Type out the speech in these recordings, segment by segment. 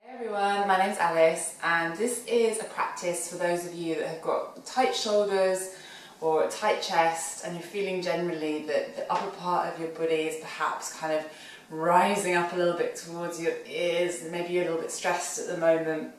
Hey everyone, my name's Alice and this is a practice for those of you that have got tight shoulders or a tight chest and you're feeling generally that the upper part of your body is perhaps kind of rising up a little bit towards your ears, and maybe you're a little bit stressed at the moment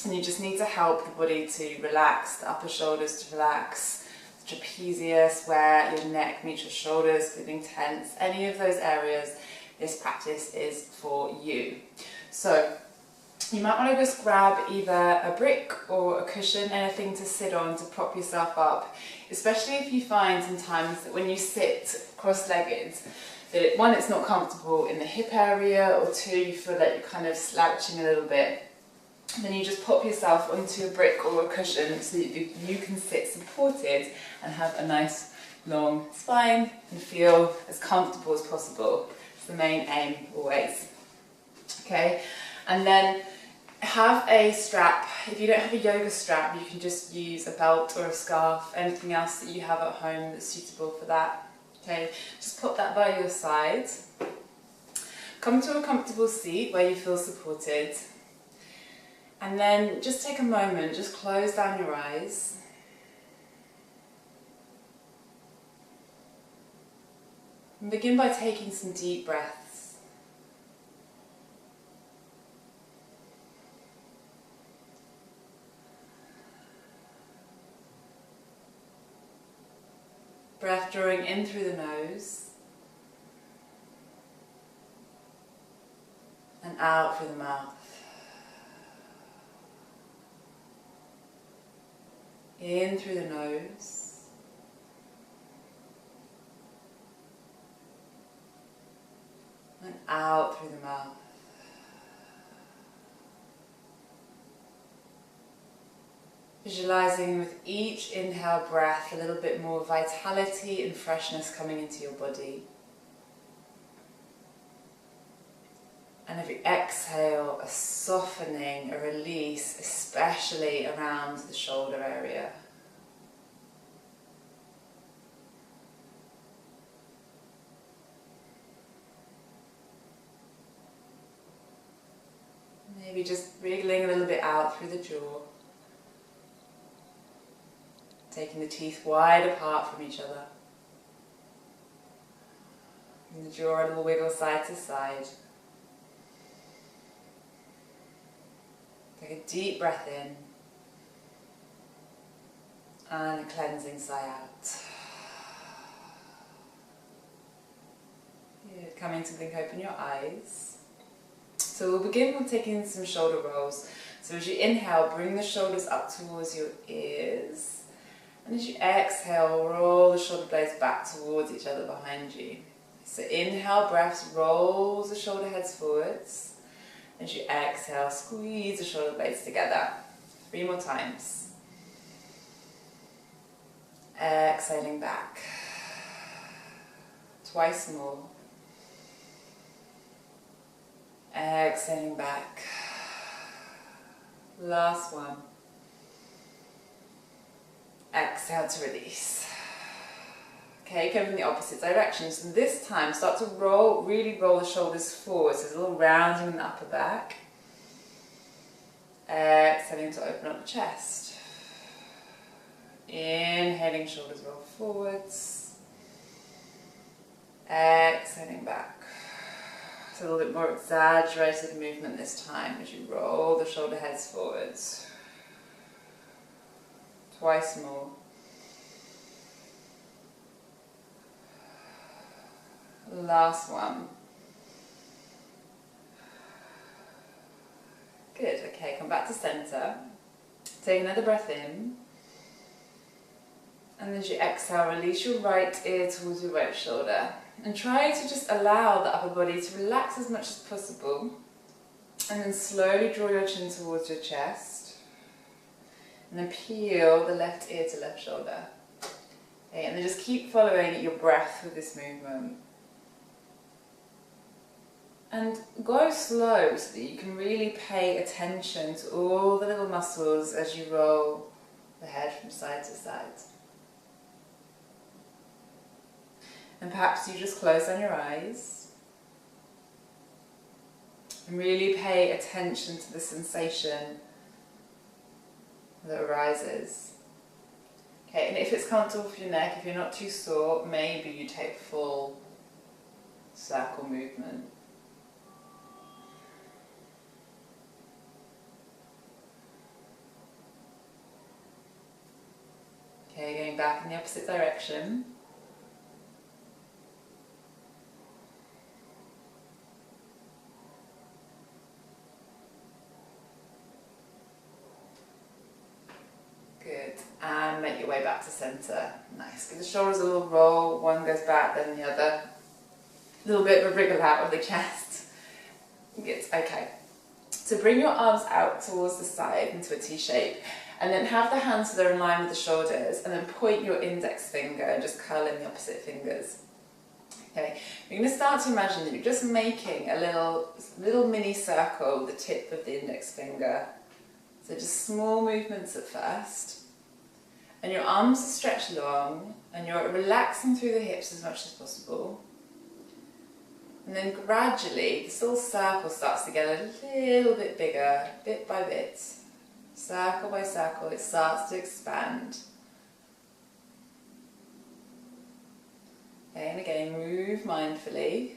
and you just need to help the body to relax, the upper shoulders to relax, the trapezius where your neck meets your shoulders, feeling tense, any of those areas, this practice is for you. So you might want to just grab either a brick or a cushion, anything to sit on to prop yourself up, especially if you find sometimes that when you sit cross-legged, that one, it's not comfortable in the hip area, or two, you feel like you're kind of slouching a little bit. And then you just pop yourself onto a brick or a cushion so that you can sit supported and have a nice long spine and feel as comfortable as possible. It's the main aim always. Okay, and then have a strap. If you don't have a yoga strap, you can just use a belt or a scarf, anything else that you have at home that's suitable for that. Okay, just put that by your side. Come to a comfortable seat where you feel supported. And then just take a moment, just close down your eyes. And begin by taking some deep breaths. Breath drawing in through the nose and out through the mouth. In through the nose and out through the mouth. Visualizing with each inhale breath a little bit more vitality and freshness coming into your body. And if you exhale, a softening, a release, especially around the shoulder area. Maybe just wriggling a little bit out through the jaw. Taking the teeth wide apart from each other. And the jaw a little wiggle side to side. Take a deep breath in. And a cleansing sigh out. Good. Coming to blink open your eyes. So we'll begin with taking some shoulder rolls. So as you inhale, bring the shoulders up towards your ears. And as you exhale, roll the shoulder blades back towards each other behind you. So inhale, breath rolls the shoulder heads forwards. As you exhale, squeeze the shoulder blades together. 3 more times. Exhaling back. Twice more. Exhaling back. Last one. Exhale to release. Okay, going in the opposite direction. So this time, start to roll, really roll the shoulders forward. So there's a little rounding in the upper back. Exhaling to open up the chest. Inhaling, shoulders roll forwards. Exhaling back. So a little bit more exaggerated movement this time as you roll the shoulder heads forwards. Twice more. Last one. Good, okay, come back to center. Take another breath in. And as you exhale, release your right ear towards your right shoulder. And try to just allow the upper body to relax as much as possible. And then slowly draw your chin towards your chest. And then peel the left ear to left shoulder. Okay, and then just keep following your breath with this movement. And go slow so that you can really pay attention to all the little muscles as you roll the head from side to side. And perhaps you just close down your eyes. And really pay attention to the sensation that arises. Okay, and if it's comfortable for your neck, if you're not too sore, maybe you take full circle movement. Okay, going back in the opposite direction. Good, and make your way back to centre. Nice, give the shoulders a little roll, one goes back, then the other. A little bit of a wriggle out of the chest. Good, okay. So bring your arms out towards the side into a T shape, and then have the hands so they're in line with the shoulders, and then point your index finger and just curl in the opposite fingers. Okay, you're going to start to imagine that you're just making a little mini circle with the tip of the index finger. So just small movements at first, and your arms are stretched long, and you're relaxing through the hips as much as possible. And then gradually, this little circle starts to get a little bit bigger, bit by bit. Circle by circle, it starts to expand. Okay, and again, move mindfully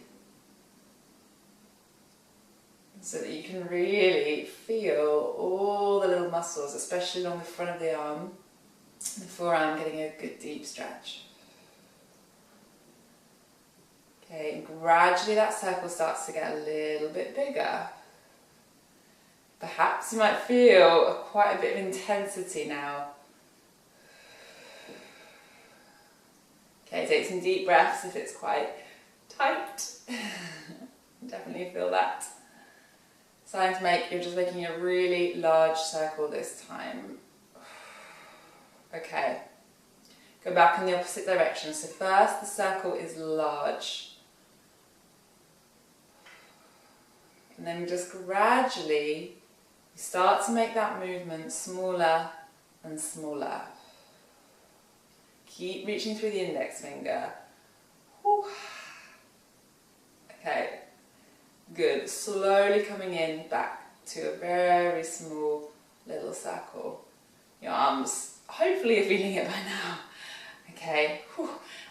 so that you can really feel all the little muscles, especially along the front of the arm, the forearm, getting a good deep stretch. Okay, and gradually that circle starts to get a little bit bigger. Perhaps you might feel quite a bit of intensity now. Okay, take some deep breaths if it's quite tight. Definitely feel that. Starting to make, you're just making a really large circle this time. Okay, go back in the opposite direction. So first the circle is large. And then just gradually you start to make that movement smaller and smaller. Keep reaching through the index finger. Okay, good. Slowly coming in back to a very small little circle. Your arms, hopefully you're feeling it by now. Okay,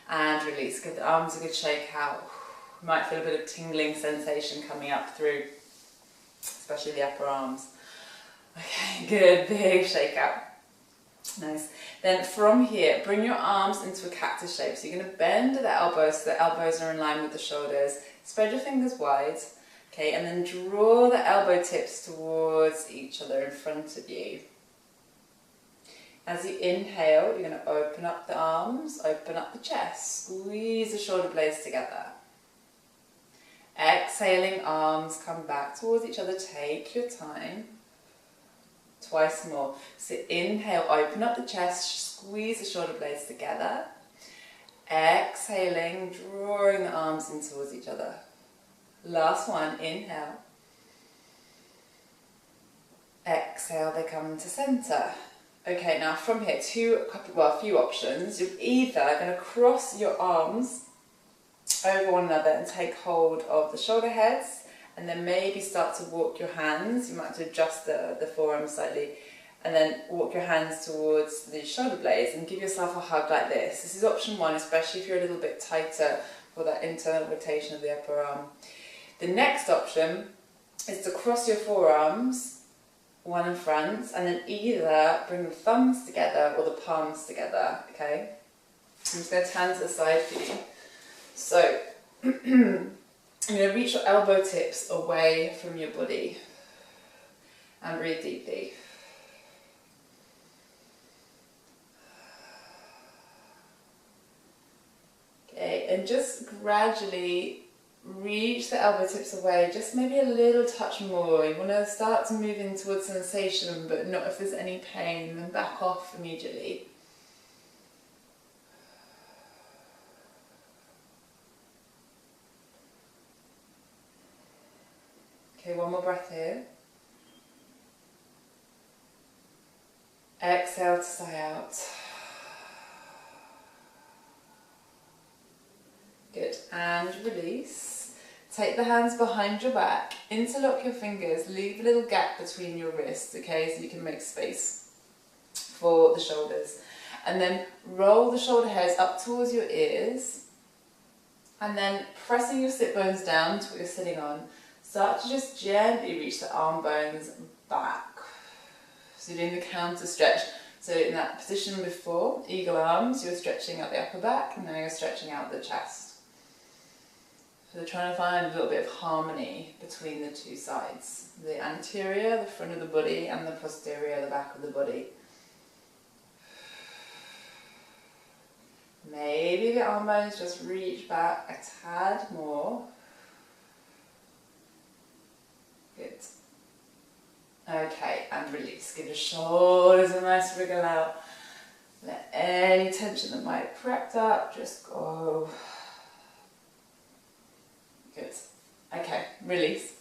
and release. Give the arms a good shake out. You might feel a bit of tingling sensation coming up through, especially the upper arms. Okay, good, big shake out. Nice. Then from here, bring your arms into a cactus shape. So you're going to bend the elbows so the elbows are in line with the shoulders. Spread your fingers wide. Okay, and then draw the elbow tips towards each other in front of you. As you inhale, you're going to open up the arms, open up the chest, squeeze the shoulder blades together. Exhaling, arms come back towards each other, take your time. Twice more. So inhale, open up the chest, squeeze the shoulder blades together. Exhaling, drawing the arms in towards each other. Last one, inhale. Exhale, they come to center. Okay, now from here, a few options. You're either going to cross your arms over one another and take hold of the shoulder heads, and then maybe start to walk your hands. You might have to adjust the forearm slightly, and then walk your hands towards the shoulder blades and give yourself a hug like this. This is option one, especially if you're a little bit tighter for that internal rotation of the upper arm. The next option is to cross your forearms, one in front, and then either bring the thumbs together or the palms together, okay? I'm just going to turn to the side for you. So, you're going to reach your elbow tips away from your body and breathe deeply. Okay, and just gradually reach the elbow tips away, just maybe a little touch more. You want to start to move in towards sensation, but not if there's any pain, then back off immediately. Okay, one more breath here. Exhale to sigh out. Good, and release. Take the hands behind your back, interlock your fingers, leave a little gap between your wrists, okay, so you can make space for the shoulders. And then roll the shoulder heads up towards your ears, and then pressing your sit bones down to what you're sitting on, start to just gently reach the arm bones back. So you're doing the counter stretch. So in that position before, eagle arms, you're stretching out the upper back, and now you're stretching out the chest. So they're trying to find a little bit of harmony between the two sides. The anterior, the front of the body, and the posterior, the back of the body. Maybe the arm bones just reach back a tad more. Good. Okay, and release. Give the shoulders a nice wriggle out. Let any tension that might have crept up just go. Good. Okay, release.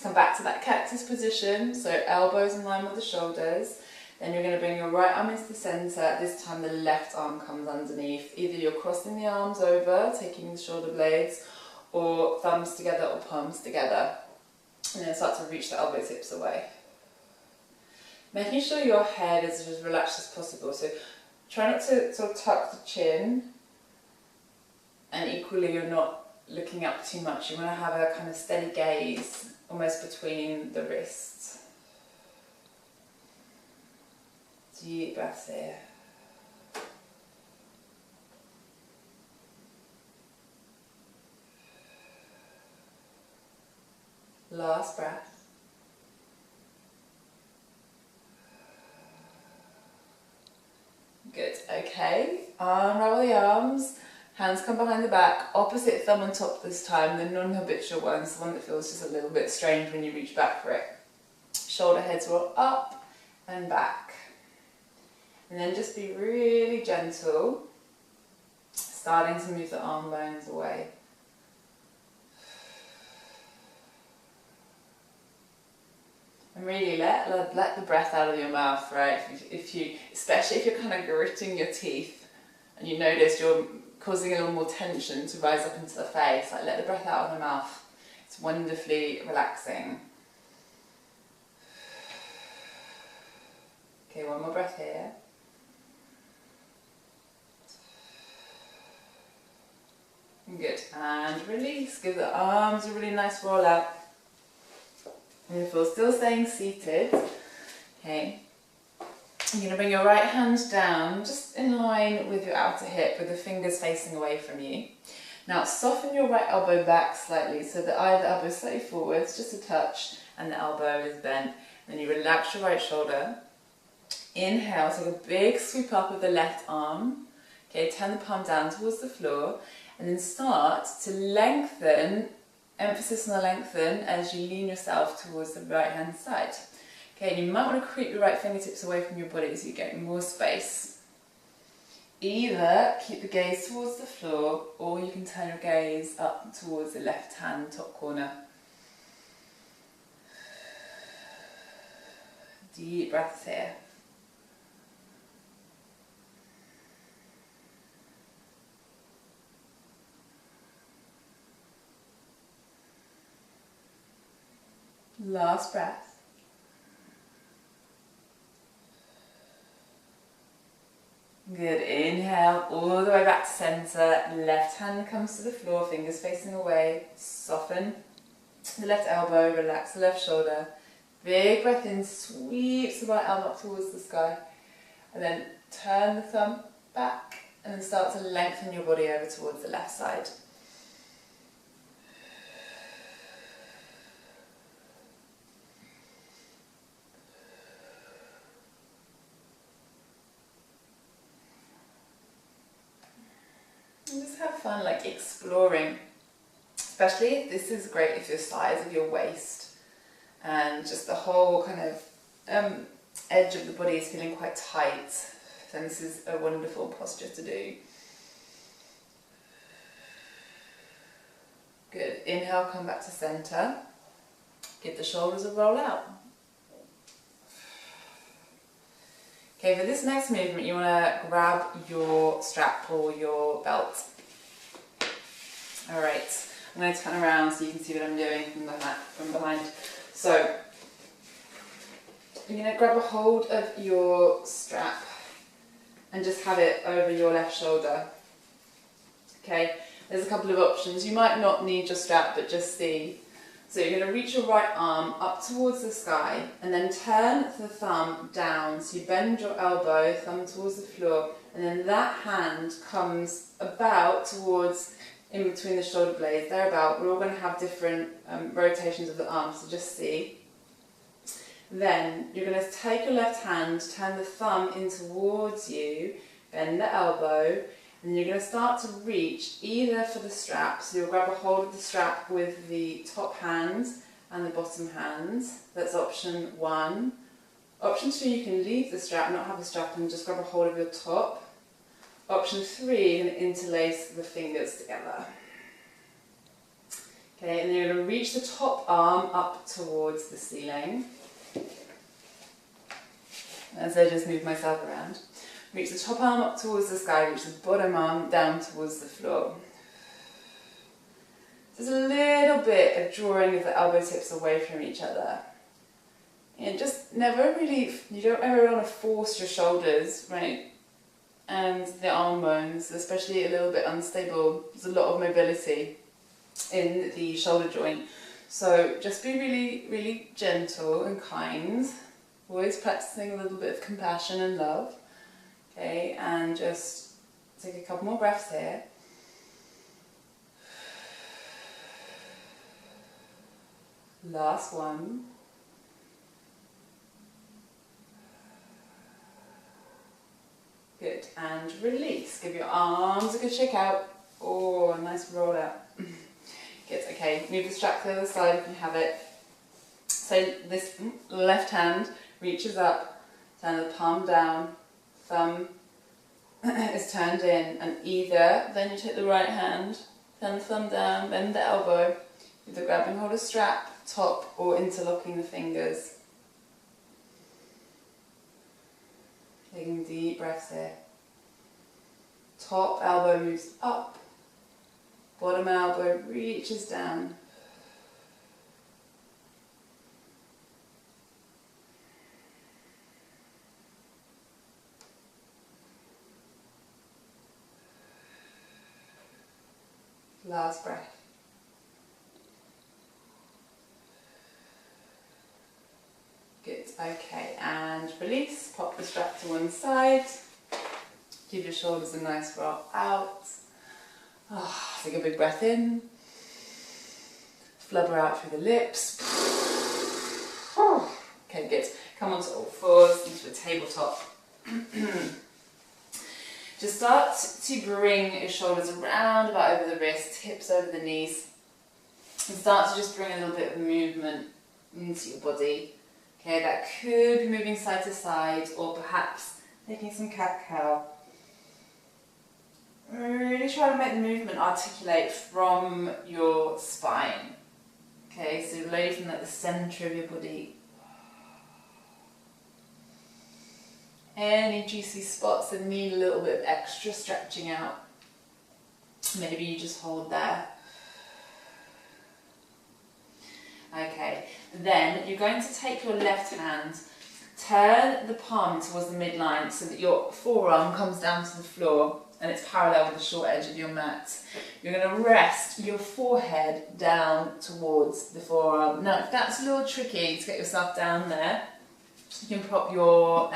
Come back to that cactus position, so elbows in line with the shoulders. Then you're going to bring your right arm into the centre. This time the left arm comes underneath. Either you're crossing the arms over, taking the shoulder blades, or thumbs together or palms together. And then start to reach the elbow tips away. Making sure your head is as relaxed as possible. So try not to sort of tuck the chin, and equally you're not looking up too much. You want to have a kind of steady gaze almost between the wrists. Deep breaths here. Last breath. Good. Okay. Unravel the arms. Hands come behind the back. Opposite thumb on top this time. The non-habitual one. The one that feels just a little bit strange when you reach back for it. Shoulder heads roll up and back. And then just be really gentle, starting to move the arm bones away. And really let the breath out of your mouth, right? Especially if you're kind of gritting your teeth and you notice you're causing a little more tension to rise up into the face, like let the breath out of the mouth. It's wonderfully relaxing. Okay, one more breath here. Good, and release. Give the arms a really nice roll out. And if you're still staying seated, okay, you're going to bring your right hand down just in line with your outer hip with the fingers facing away from you. Now soften your right elbow back slightly so that either elbow is slightly forwards, just a touch, and the elbow is bent. Then you relax your right shoulder. Inhale, take a big sweep up of the left arm. Okay, turn the palm down towards the floor. And then start to lengthen, emphasis on the lengthen as you lean yourself towards the right hand side. Okay, and you might want to creep your right fingertips away from your body so you get more space. Either keep the gaze towards the floor, or you can turn your gaze up towards the left hand top corner. Deep breaths here. Last breath. Good. Inhale all the way back to centre. Left hand comes to the floor, fingers facing away. Soften the left elbow, relax the left shoulder. Big breath in, sweeps the right arm up towards the sky. And then turn the thumb back and then start to lengthen your body over towards the left side. And just have fun, like exploring, especially if this is great if your size of your waist and just the whole kind of edge of the body is feeling quite tight, then this is a wonderful posture to do. Good. Inhale, come back to center. Give the shoulders a roll out. Okay, for this next movement, you want to grab your strap or your belt. Alright, I'm going to turn around so you can see what I'm doing from behind. So you're going to grab a hold of your strap and just have it over your left shoulder. Okay, there's a couple of options. You might not need your strap, but just see. So you're going to reach your right arm up towards the sky and then turn the thumb down. So you bend your elbow, thumb towards the floor, and then that hand comes about towards in between the shoulder blades, thereabout. We're all going to have different rotations of the arm, so just see. Then you're going to take your left hand, turn the thumb in towards you, bend the elbow, and you're going to start to reach either for the strap, so you'll grab a hold of the strap with the top hand and the bottom hand. That's option 1. Option 2, you can leave the strap, not have the strap, and just grab a hold of your top. Option 3, you're going to interlace the fingers together. Okay, and then you're going to reach the top arm up towards the ceiling. As I just move myself around. Reach the top arm up towards the sky, reach the bottom arm down towards the floor. There's a little bit of drawing of the elbow tips away from each other. And just never really, you don't ever want to force your shoulders, right? And the arm bones, especially a little bit unstable. There's a lot of mobility in the shoulder joint. So just be really, really gentle and kind. Always practicing a little bit of compassion and love. Okay, and just take a couple more breaths here. Last one. Good, and release. Give your arms a good shake out. Oh, a nice roll out. Good, okay, move the strap to the other side if you have it. So this left hand reaches up, turn the palm down, thumb is turned in, and then you take the right hand, turn the thumb down, bend the elbow, either grabbing hold of strap, top, or interlocking the fingers. Taking deep breaths here. Top elbow moves up, bottom elbow reaches down. Last breath. Good, okay, and release. Pop the strap to one side. Give your shoulders a nice roll out. Oh, take a big breath in. Flubber out through the lips. Okay, good. Come onto all fours, into a tabletop. Just start to bring your shoulders around, about over the wrists, hips over the knees, and start to just bring a little bit of movement into your body. Okay, that could be moving side to side, or perhaps making some cat-cow. Really try to make the movement articulate from your spine. Okay, so lay from the centre of your body. Any juicy spots that need a little bit of extra stretching out, maybe you just hold there. Okay, then you're going to take your left hand, turn the palm towards the midline so that your forearm comes down to the floor and it's parallel with the short edge of your mat. You're going to rest your forehead down towards the forearm. Now, if that's a little tricky to get yourself down there, you can prop your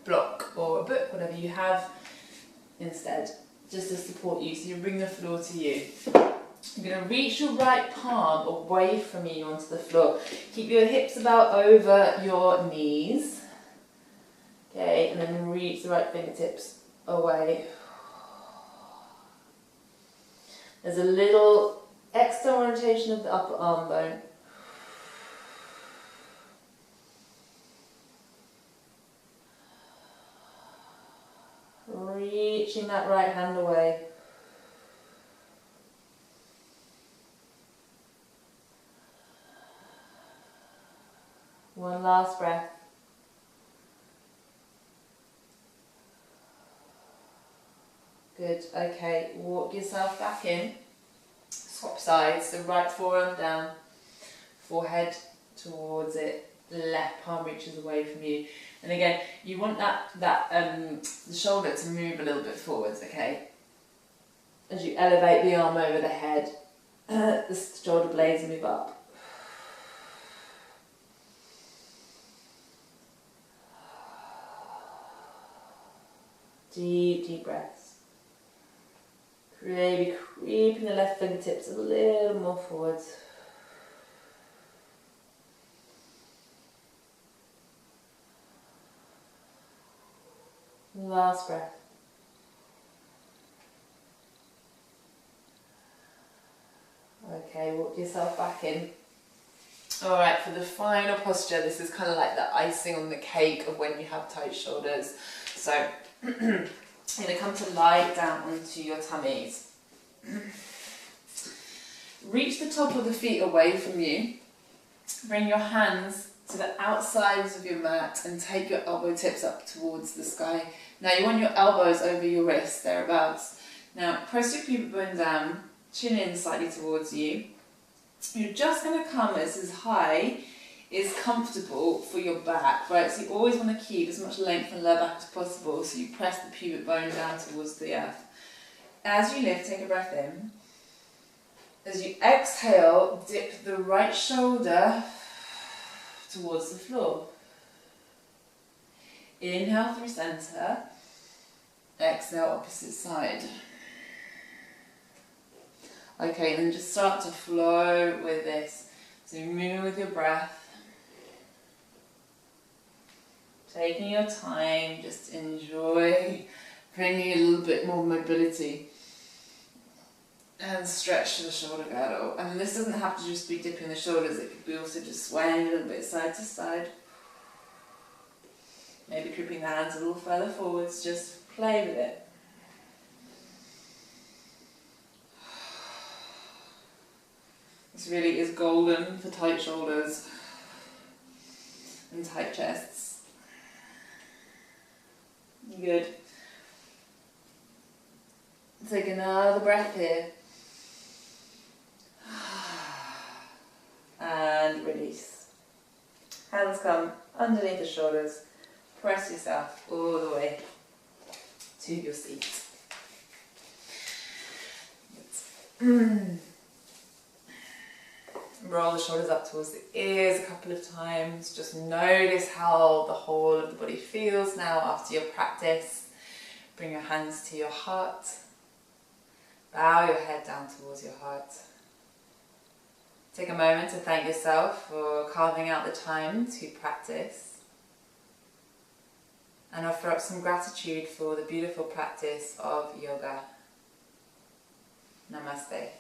block or a book, whatever you have, instead, just to support you. So you bring the floor to you. You're going to reach your right palm away from you onto the floor. Keep your hips about over your knees. Okay, and then reach the right fingertips away. There's a little external rotation of the upper arm bone. Reaching that right hand away. One last breath. Good, okay, walk yourself back in. Swap sides, so right forearm down, forehead towards it, left palm reaches away from you. And again, you want the shoulder to move a little bit forwards, okay? As you elevate the arm over the head, the shoulder blades move up. Deep, deep breaths. Maybe creeping the left fingertips a little more forwards. Last breath. Okay, walk yourself back in. Alright, for the final posture, this is kind of like the icing on the cake of when you have tight shoulders. So, you're going to come to lie down onto your tummies. Reach the top of the feet away from you. Bring your hands to the outsides of your mat and take your elbow tips up towards the sky. Now you want your elbows over your wrists, thereabouts. Now press your pubic bone down, chin in slightly towards you. You're just going to come as high is comfortable for your back, right? So you always want to keep as much length and lower back as possible, so you press the pubic bone down towards the earth. As you lift, take a breath in. As you exhale, dip the right shoulder towards the floor. Inhale through center, exhale opposite side. Okay, and then just start to flow with this. So you're moving with your breath. Taking your time, just enjoy bringing a little bit more mobility. And stretch the shoulder girdle. And this doesn't have to just be dipping the shoulders, it could be also just swaying a little bit side to side. Maybe creeping the hands a little further forwards, just play with it. This really is golden for tight shoulders and tight chests. Good. Take another breath here. And release. Hands come underneath the shoulders. Press yourself all the way to your seat. Roll the shoulders up towards the ears a couple of times. Just notice how the whole of the body feels now after your practice. Bring your hands to your heart. Bow your head down towards your heart. Take a moment to thank yourself for carving out the time to practice. And offer up some gratitude for the beautiful practice of yoga. Namaste.